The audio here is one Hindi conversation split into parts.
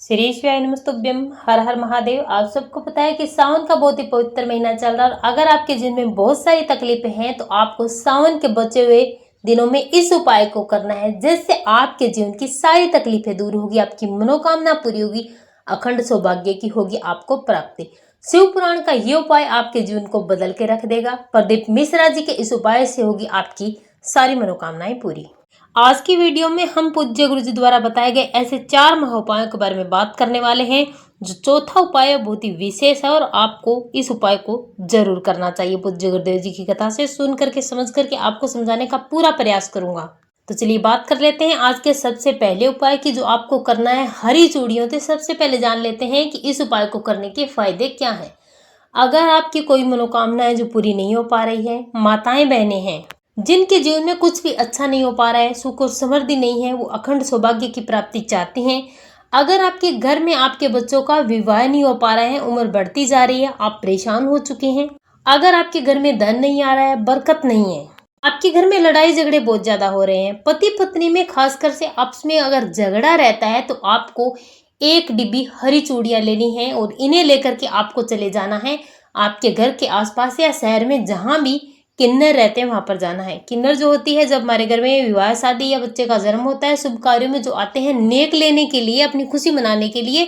श्री शिवाय नमस्तुभ्यम। हर हर महादेव। आप सबको पता है कि सावन का बहुत ही पवित्र महीना चल रहा है और अगर आपके जीवन में बहुत सारी तकलीफें हैं तो आपको सावन के बचे हुए दिनों में इस उपाय को करना है, जिससे आपके जीवन की सारी तकलीफें दूर होगी, आपकी मनोकामना पूरी होगी, अखंड सौभाग्य की होगी आपको प्राप्ति। शिव पुराण का ये उपाय आपके जीवन को बदल के रख देगा। प्रदीप मिश्रा जी के इस उपाय से होगी आपकी सारी मनोकामनाएं पूरी। आज की वीडियो में हम पूज्य गुरु जी द्वारा बताए गए ऐसे 4 महाउपायों के बारे में बात करने वाले हैं। जो चौथा उपाय बहुत ही विशेष है और आपको इस उपाय को जरूर करना चाहिए। पूज्य गुरुदेव जी की कथा से सुन करके समझ करके आपको समझाने का पूरा प्रयास करूंगा। तो चलिए बात कर लेते हैं आज के सबसे पहले उपाय की, जो आपको करना है हरी चूड़ियों। तो सबसे पहले जान लेते हैं कि इस उपाय को करने के फायदे क्या हैं। अगर आपकी कोई मनोकामनाएं जो पूरी नहीं हो पा रही है, माताएं बहनें हैं जिनके जीवन में कुछ भी अच्छा नहीं हो पा रहा है, सुख और समृद्धि नहीं है, वो अखंड सौभाग्य की प्राप्ति चाहती हैं। अगर आपके घर में आपके बच्चों का विवाह नहीं हो पा रहा है, उम्र बढ़ती जा रही है, आप परेशान हो चुके हैं। अगर आपके घर में धन नहीं आ रहा है, बरकत नहीं है, आपके घर में लड़ाई झगड़े बहुत ज्यादा हो रहे हैं, पति पत्नी में खासकर से आपस में अगर झगड़ा रहता है, तो आपको 1 डिब्बी हरी चूड़ियां लेनी है और इन्हें लेकर के आपको चले जाना है आपके घर के आसपास या शहर में जहां भी किन्नर रहते हैं वहां पर जाना है। किन्नर जो होती है, जब हमारे घर में विवाह शादी या बच्चे का जन्म होता है, शुभ कार्यों में जो आते हैं नेक लेने के लिए, अपनी खुशी मनाने के लिए,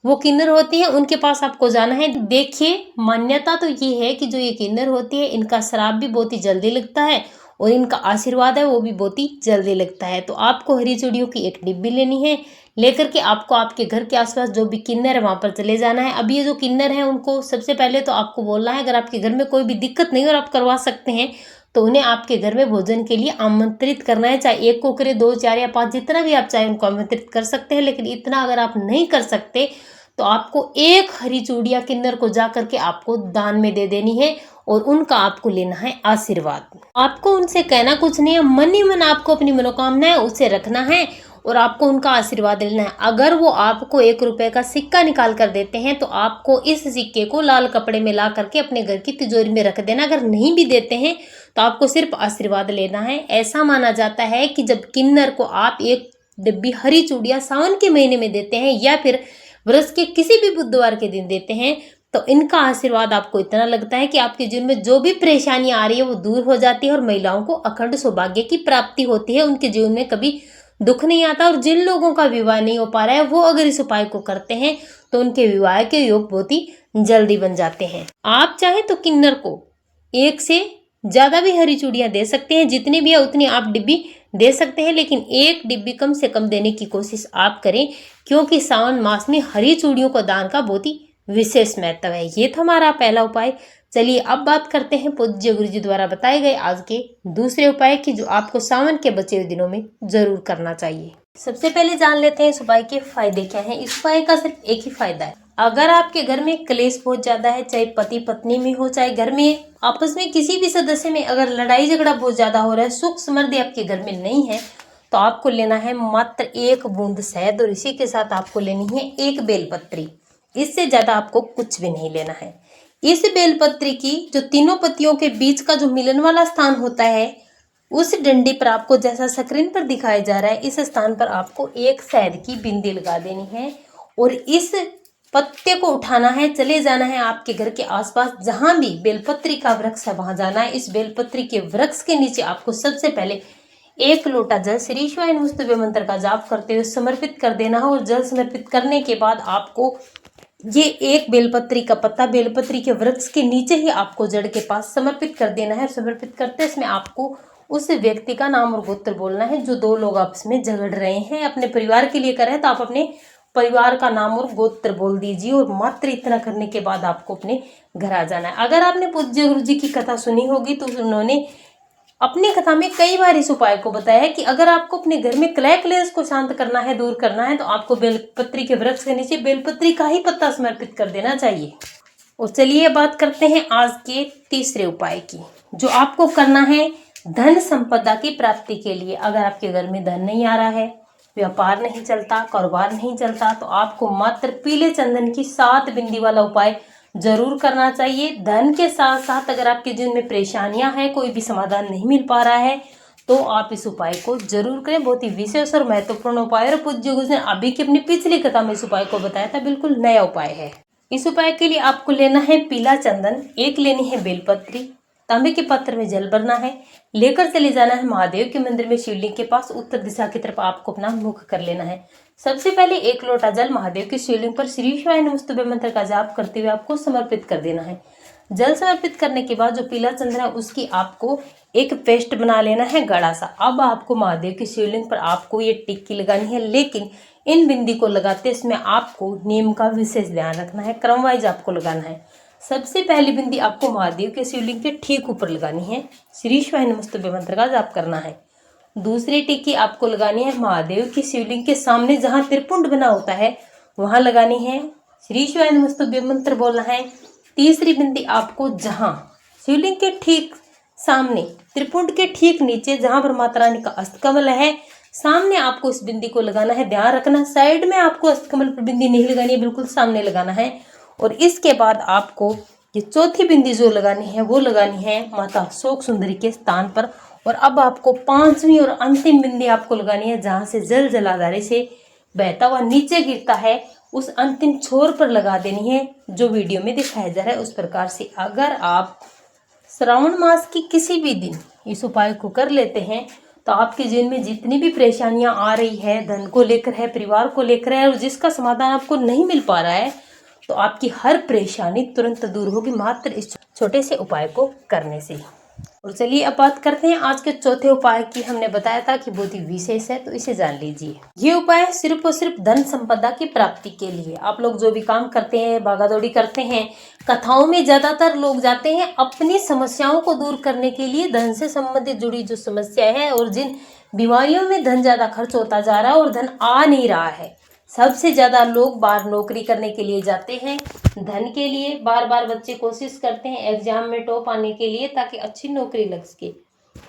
वो किन्नर होती है। उनके पास आपको जाना है। देखिए, मान्यता तो ये है कि जो ये किन्नर होती है, इनका श्राप भी बहुत ही जल्दी लगता है और इनका आशीर्वाद है वो भी बहुत ही जल्दी लगता है। तो आपको हरी चूड़ियों की 1 डिब्बी लेनी है, लेकर के आपको आपके घर के आसपास जो भी किन्नर है वहां पर चले जाना है। अब ये जो किन्नर है उनको सबसे पहले तो आपको बोलना है, अगर आपके घर में कोई भी दिक्कत नहीं और आप करवा सकते हैं तो उन्हें आपके घर में भोजन के लिए आमंत्रित करना है। चाहे 1 को करे, 2, 4 या 5, जितना भी आप चाहे उनको आमंत्रित कर सकते हैं। लेकिन इतना अगर आप नहीं कर सकते तो आपको 1 हरी चूड़ियां किन्नर को जा करके आपको दान में दे देनी है और उनका आपको लेना है आशीर्वाद। आपको उनसे कहना कुछ नहीं है, मन ही मन आपको अपनी मनोकामना है उसे रखना है और आपको उनका आशीर्वाद लेना है। अगर वो आपको 1 रुपए का सिक्का निकाल कर देते हैं तो आपको इस सिक्के को लाल कपड़े में ला करके अपने घर की तिजोरी में रख देना। अगर नहीं भी देते हैं तो आपको सिर्फ आशीर्वाद लेना है। ऐसा माना जाता है कि जब किन्नर को आप 1 डिब्बी हरी चूड़ियां सावन के महीने में देते हैं या फिर वर्ष के किसी भी बुधवार के दिन देते हैं, तो इनका आशीर्वाद आपको इतना लगता है कि आपके जीवन में जो भी परेशानियां आ रही है वो दूर हो जाती है और महिलाओं को अखंड सौभाग्य की प्राप्ति होती है। उनके जीवन में कभी दुख नहीं आता और जिन लोगों का विवाह नहीं हो पा रहा है, वो अगर इस उपाय को करते हैं तो उनके विवाह के योग बहुत ही जल्दी बन जाते हैं। आप चाहें तो किन्नर को 1 से ज्यादा भी हरी चूड़ियां दे सकते हैं, जितनी भी है उतनी आप डिब्बी दे सकते हैं, लेकिन 1 डिब्बी कम से कम देने की कोशिश आप करें, क्योंकि सावन मास में हरी चूड़ियों का दान का बहुत ही विशेष महत्व है। ये था हमारा पहला उपाय। चलिए अब बात करते हैं पूज्य गुरु जी द्वारा बताए गए आज के दूसरे उपाय की, जो आपको सावन के बचे हुए दिनों में जरूर करना चाहिए। सबसे पहले जान लेते हैं इस उपाय के फायदे क्या हैं। इस उपाय का सिर्फ एक ही फायदा है। अगर आपके घर में क्लेश बहुत ज्यादा है, चाहे पति पत्नी में हो, चाहे घर में आपस में किसी भी सदस्य में अगर लड़ाई झगड़ा बहुत ज्यादा हो रहा है, सुख समृद्धि आपके घर में नहीं है, तो आपको लेना है मात्र 1 बूंद शहद और इसी के साथ आपको लेनी है 1 बेलपत्री। इससे ज्यादा आपको कुछ भी नहीं लेना है। इस बेलपत्री की जो तीनों पत्तियों के बीच का जो मिलन वाला स्थान होता है, उस डंडी पर आपको जैसा स्क्रीन पर दिखाया जा रहा है, इस स्थान पर आपको 1 शहद की बिंदी लगा देनी है और इस पत्ते को उठाना है, चले जाना है आपके घर के आसपास जहां भी बेलपत्री का वृक्ष है वहां जाना है। इस बेलपत्री के वृक्ष के नीचे आपको सबसे पहले 1 लोटा जल श्री शिवाय नमस्तुभ्यं मंत्र का जाप करते हुए समर्पित कर देना है और जल समर्पित करने के बाद आपको ये 1 बेलपत्री का पत्ता बेलपत्री के वृक्ष के नीचे ही आपको जड़ के पास समर्पित कर देना है। समर्पित करते इसमें आपको उस व्यक्ति का नाम और गोत्र बोलना है जो 2 लोग आपस में झगड़ रहे हैं। अपने परिवार के लिए कर रहे हैं तो आप अपने परिवार का नाम और गोत्र बोल दीजिए और मात्र इतना करने के बाद आपको अपने घर आ जाना है। अगर आपने पूज्य गुरु जी की कथा सुनी होगी तो उन्होंने अपनी कथा में कई बार इस उपाय को बताया है कि अगर आपको अपने घर में कलह क्लेश को शांत करना है, दूर करना है, तो आपको बेलपत्री के वृक्ष के नीचे बेलपत्री का ही पत्ता समर्पित कर देना चाहिए। और चलिए बात करते हैं आज के तीसरे उपाय की, जो आपको करना है धन संपदा की प्राप्ति के लिए। अगर आपके घर में धन नहीं आ रहा है, व्यापार नहीं चलता, कारोबार नहीं चलता, तो आपको मात्र पीले चंदन की 7 बिंदी वाला उपाय जरूर करना चाहिए। धन के साथ साथ अगर आपके जीवन में परेशानियां हैं, कोई भी समाधान नहीं मिल पा रहा है, तो आप इस उपाय को जरूर करें। बहुत ही विशेष और महत्वपूर्ण उपाय, और पूज्य गुरु ने अभी की अपनी पिछली कथा में इस उपाय को बताया था, बिल्कुल नया उपाय है। इस उपाय के लिए आपको लेना है पीला चंदन, एक लेनी है बेलपत्री, तांबे के पात्र में जल भरना है, लेकर चले जाना है महादेव के मंदिर में शिवलिंग के पास, उत्तर दिशा की तरफ आपको अपना मुख कर लेना है। सबसे पहले 1 लोटा जल महादेव की शिवलिंग पर श्री शिवाय नमस्तुभ्यं मंत्र का जाप करते हुए आपको समर्पित कर देना है। जल समर्पित करने के बाद जो पीला चंदन है उसकी आपको एक पेस्ट बना लेना है गाढ़ा सा। अब आपको महादेव की शिवलिंग पर आपको ये टिक्की लगानी है, लेकिन इन बिंदी को लगाते इसमें आपको नियम का विशेष ध्यान रखना है, क्रम वाइज आपको लगाना है। सबसे पहली बिंदी आपको महादेव के शिवलिंग के ठीक ऊपर लगानी है, श्री शिवाय नमस्तुभ्यं मंत्र का जाप करना है। दूसरी टिक्की आपको लगानी है महादेव की शिवलिंग के सामने जहाँ त्रिपुंड बना होता है वहां लगानी है, श्री शिवाय नमस्तुभ्यं मंत्र बोलना है। तीसरी बिंदी आपको जहाँ शिवलिंग के ठीक सामने त्रिपुंड के ठीक नीचे जहां पर माता रानी का अस्तकमल है, सामने आपको इस बिंदी को लगाना है। ध्यान रखना साइड में आपको अस्तकमल पर बिंदी नहीं लगानी है, बिल्कुल सामने लगाना है। और इसके बाद आपको ये चौथी बिंदी जो लगानी है वो लगानी है माता शोक सुंदरी के स्थान पर। और अब आपको 5वीं और अंतिम बिंदी आपको लगानी है जहां से जल जलाधारे से बहता हुआ नीचे गिरता है, उस अंतिम छोर पर लगा देनी है, जो वीडियो में दिखाया जा रहा है उस प्रकार से। अगर आप श्रावण मास की किसी भी दिन इस उपाय को कर लेते हैं तो आपके जीवन में जितनी भी परेशानियां आ रही है, धन को लेकर है, परिवार को लेकर है, और जिसका समाधान आपको नहीं मिल पा रहा है, तो आपकी हर परेशानी तुरंत दूर होगी मात्र इस छोटे से उपाय को करने से। और चलिए अब बात करते हैं आज के चौथे उपाय की। हमने बताया था कि बहुत ही विशेष है, तो इसे जान लीजिए। ये उपाय सिर्फ और सिर्फ धन संपदा की प्राप्ति के लिए। आप लोग जो भी काम करते हैं, भागादौड़ी करते हैं, कथाओं में ज्यादातर लोग जाते हैं अपनी समस्याओं को दूर करने के लिए, धन से संबंधित जुड़ी जो समस्या है और जिन बीमारियों में धन ज्यादा खर्च होता जा रहा है और धन आ नहीं रहा है। सबसे ज्यादा लोग बाहर नौकरी करने के लिए जाते हैं, धन के लिए बार बार बच्चे कोशिश करते हैं एग्जाम में टॉप आने के लिए ताकि अच्छी नौकरी लग सके।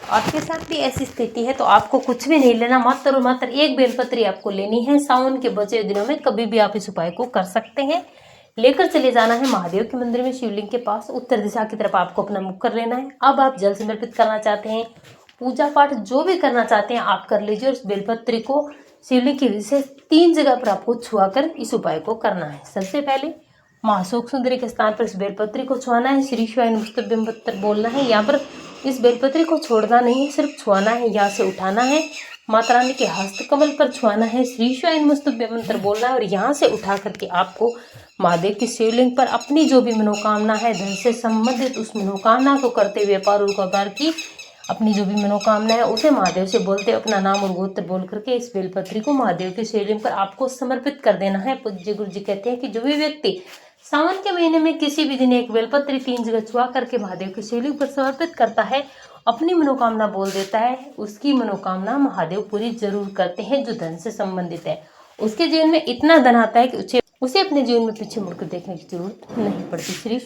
आपके साथ भी ऐसी स्थिति है तो आपको कुछ भी नहीं लेना, मात्र और मात्र एक बेलपत्री आपको लेनी है। सावन के बचे दिनों में कभी भी आप इस उपाय को कर सकते हैं। लेकर चले जाना है महादेव के मंदिर में शिवलिंग के पास, उत्तर दिशा की तरफ आपको अपना मुख कर लेना है। अब आप जल समर्पित करना चाहते हैं, पूजा पाठ जो भी करना चाहते हैं आप कर लीजिए। और इस बेलपत्री को शिवलिंग की विशेष 3 जगह पर आपको छुआकर इस उपाय को करना है। सबसे पहले मां शोक सुंदरी के स्थान पर इस बेलपत्री को छुआना है, श्री शिवाय नमस्तुभ्यं मंत्र बोलना है। यहाँ पर इस बेलपत्री को छोड़ना नहीं है, सिर्फ छुआना है, यहाँ से उठाना है, माता रानी के हस्तकमल पर छुआना है, श्री शिवाय नमस्तुभ्यं मंत्र बोलना है। और यहाँ से उठा करके आपको महादेव की शिवलिंग पर अपनी जो भी मनोकामना है धन से संबंधित, उस मनोकामना को करते हुए अपार की अपनी जो भी मनोकामना है उसे महादेव से बोलते अपना नाम और गोत्र बोल करके इस बेलपत्री को महादेव के शिवलिंग पर आपको समर्पित कर देना है। पूज्य गुरु जी कहते हैं कि जो भी व्यक्ति सावन के महीने में किसी भी दिन एक बेलपत्री 3 जगह छुआ करके महादेव के शिवलिंग पर समर्पित करता है, अपनी मनोकामना बोल देता है, उसकी मनोकामना महादेव पूरी जरूर करते हैं जो धन से संबंधित है। उसके जीवन में इतना धन आता है कि उसे अपने जीवन में पीछे मुड़कर देखने की जरूरत नहीं पड़ती। श्री